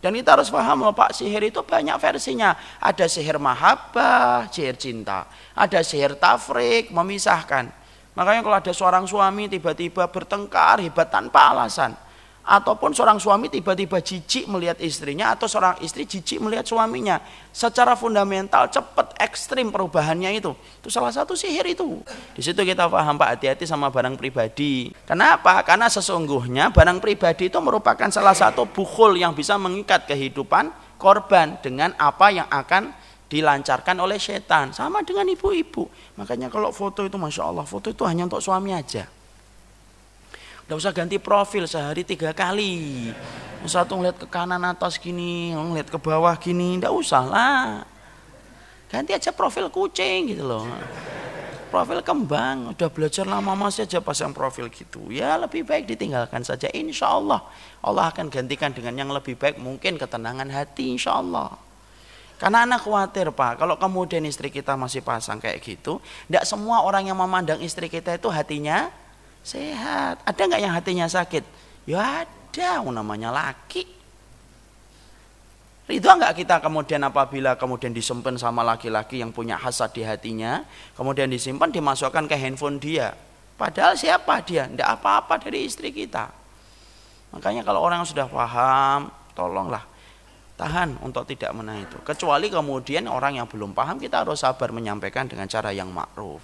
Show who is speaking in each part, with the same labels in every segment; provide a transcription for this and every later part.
Speaker 1: Dan kita harus paham loh Pak, sihir itu banyak versinya. Ada sihir mahabbah, sihir cinta. Ada sihir tafrik, memisahkan. Makanya kalau ada seorang suami tiba-tiba bertengkar hebat tanpa alasan. Ataupun seorang suami tiba-tiba jijik melihat istrinya, atau seorang istri jijik melihat suaminya. Secara fundamental cepat ekstrim perubahannya itu salah satu sihir itu. Di situ kita paham Pak, hati-hati sama barang pribadi. Kenapa? Karena sesungguhnya barang pribadi itu merupakan salah satu bukhul yang bisa mengikat kehidupan korban dengan apa yang akan dilancarkan oleh setan. Sama dengan ibu-ibu. Makanya kalau foto itu Masya Allah, foto itu hanya untuk suami aja. Nggak usah ganti profil sehari 3 kali. Satu ngeliat ke kanan atas gini, ngeliat ke bawah gini, nggak usah lah. Ganti aja profil kucing gitu loh. Profil kembang, udah belajar lama masih aja pasang profil gitu. Ya lebih baik ditinggalkan saja. Insya Allah Allah akan gantikan dengan yang lebih baik, mungkin ketenangan hati insya Allah. Karena anak khawatir Pak, kalau kemudian istri kita masih pasang kayak gitu, tidak semua orang yang memandang istri kita itu hatinya sehat. Ada nggak yang hatinya sakit? Ya ada, namanya laki. Ridho nggak kita kemudian apabila kemudian disimpan sama laki-laki yang punya hasad di hatinya, kemudian disimpan dimasukkan ke handphone dia. Padahal siapa dia? Tidak apa-apa dari istri kita. Makanya kalau orang sudah paham, tolonglah tahan untuk tidak menahan itu. Kecuali kemudian orang yang belum paham, kita harus sabar menyampaikan dengan cara yang ma'ruf.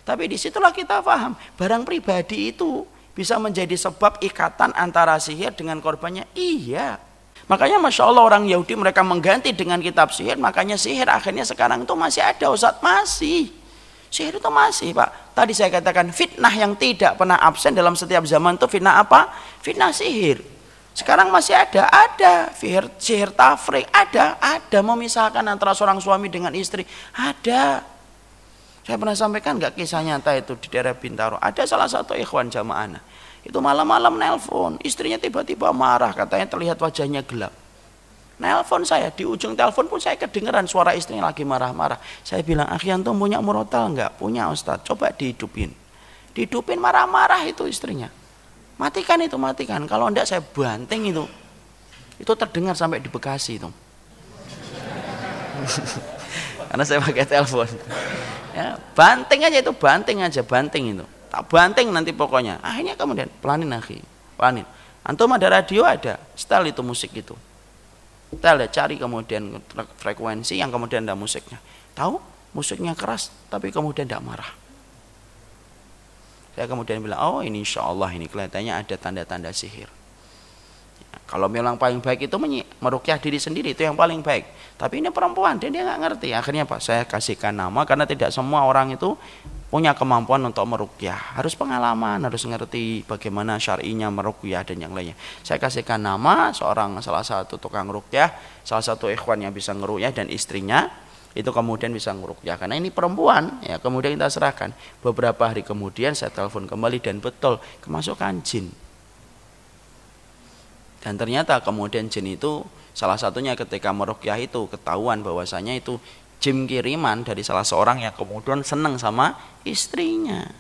Speaker 1: Tapi disitulah kita paham, barang pribadi itu bisa menjadi sebab ikatan antara sihir dengan korbannya. Iya. Makanya Masya Allah orang Yahudi mereka mengganti dengan kitab sihir, makanya sihir akhirnya sekarang itu masih ada Ustaz, masih. Sihir itu masih Pak. Tadi saya katakan fitnah yang tidak pernah absen dalam setiap zaman itu fitnah apa? Fitnah sihir. Sekarang masih ada sihir tafrik, ada memisahkan antara seorang suami dengan istri, ada. Saya pernah sampaikan nggak kisah nyata itu di daerah Bintaro. Ada salah satu ikhwan jamaah. Itu malam-malam nelpon, istrinya tiba-tiba marah, katanya terlihat wajahnya gelap. Nelpon saya, di ujung telepon pun saya kedengeran suara istrinya lagi marah-marah. Saya bilang, "Akhi antum punya murotal nggak?" "Punya Ustaz." "Coba dihidupin." Dihidupin marah-marah itu istrinya. Matikan itu, matikan. Kalau enggak saya banting itu. Itu terdengar sampai di Bekasi itu. Karena saya pakai telepon. Ya, banting aja itu, banting itu. Tak banting nanti pokoknya. Akhirnya kemudian pelanin akhi, pelanin. Antum ada radio ada, setel itu musik itu. Setel ya, cari kemudian frekuensi yang kemudian ada musiknya. Tahu musiknya keras, tapi kemudian tidak marah. Saya kemudian bilang, oh ini insya Allah ini kelihatannya ada tanda-tanda sihir. Kalau memang paling baik itu meruqyah diri sendiri, itu yang paling baik. Tapi ini perempuan, dia nggak ngerti. Akhirnya Pak, saya kasihkan nama karena tidak semua orang itu punya kemampuan untuk meruqyah. Harus pengalaman, harus ngerti bagaimana syar'inya meruqyah dan yang lainnya. Saya kasihkan nama salah satu tukang ruqyah, salah satu ikhwan yang bisa ngeruqyah dan istrinya itu kemudian bisa ngeruqyah. Karena ini perempuan, ya kemudian kita serahkan. Beberapa hari kemudian saya telepon kembali dan betul kemasukan jin. Dan ternyata kemudian jin itu salah satunya ketika meruqyah itu ketahuan bahwasanya itu jin kiriman dari salah seorang yang kemudian senang sama istrinya.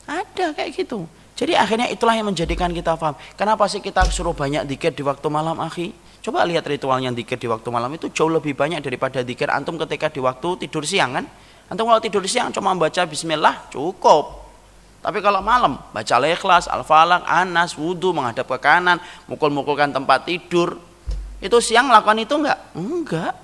Speaker 1: Ada kayak gitu. Jadi akhirnya itulah yang menjadikan kita paham. Kenapa sih kita suruh banyak dzikir di waktu malam akhi? Coba lihat ritualnya dzikir di waktu malam itu jauh lebih banyak daripada dzikir antum ketika di waktu tidur siang kan? Antum kalau tidur siang cuma baca bismillah cukup. Tapi kalau malam, baca Al-Ikhlas, Al-Falaq, Anas, wudu, menghadap ke kanan, mukul-mukulkan tempat tidur. Itu siang lakukan itu enggak? Enggak.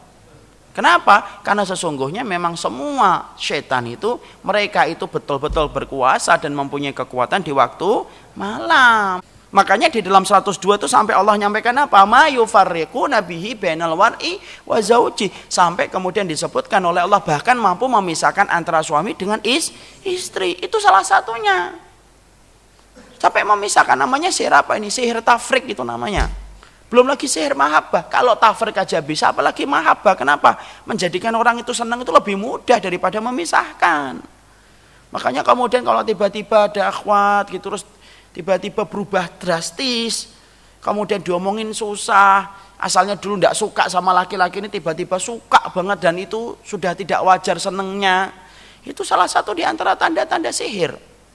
Speaker 1: Kenapa? Karena sesungguhnya memang semua setan itu, mereka itu betul-betul berkuasa dan mempunyai kekuatan di waktu malam. Makanya di dalam 102 itu sampai Allah nyampaikan apa? Ma yufarriqu nabihi bainal war'i wa zauji. Sampai kemudian disebutkan oleh Allah bahkan mampu memisahkan antara suami dengan istri. Itu salah satunya. Sampai memisahkan, namanya sihir apa ini? Sihir tafrik itu namanya. Belum lagi sihir mahabbah. Kalau tafrik aja bisa, apalagi mahabbah. Kenapa? Menjadikan orang itu senang itu lebih mudah daripada memisahkan. Makanya kemudian kalau tiba-tiba ada akhwat gitu terus tiba-tiba berubah drastis, kemudian diomongin susah, asalnya dulu tidak suka sama laki-laki ini tiba-tiba suka banget dan itu sudah tidak wajar senengnya, itu salah satu di antara tanda-tanda sihir.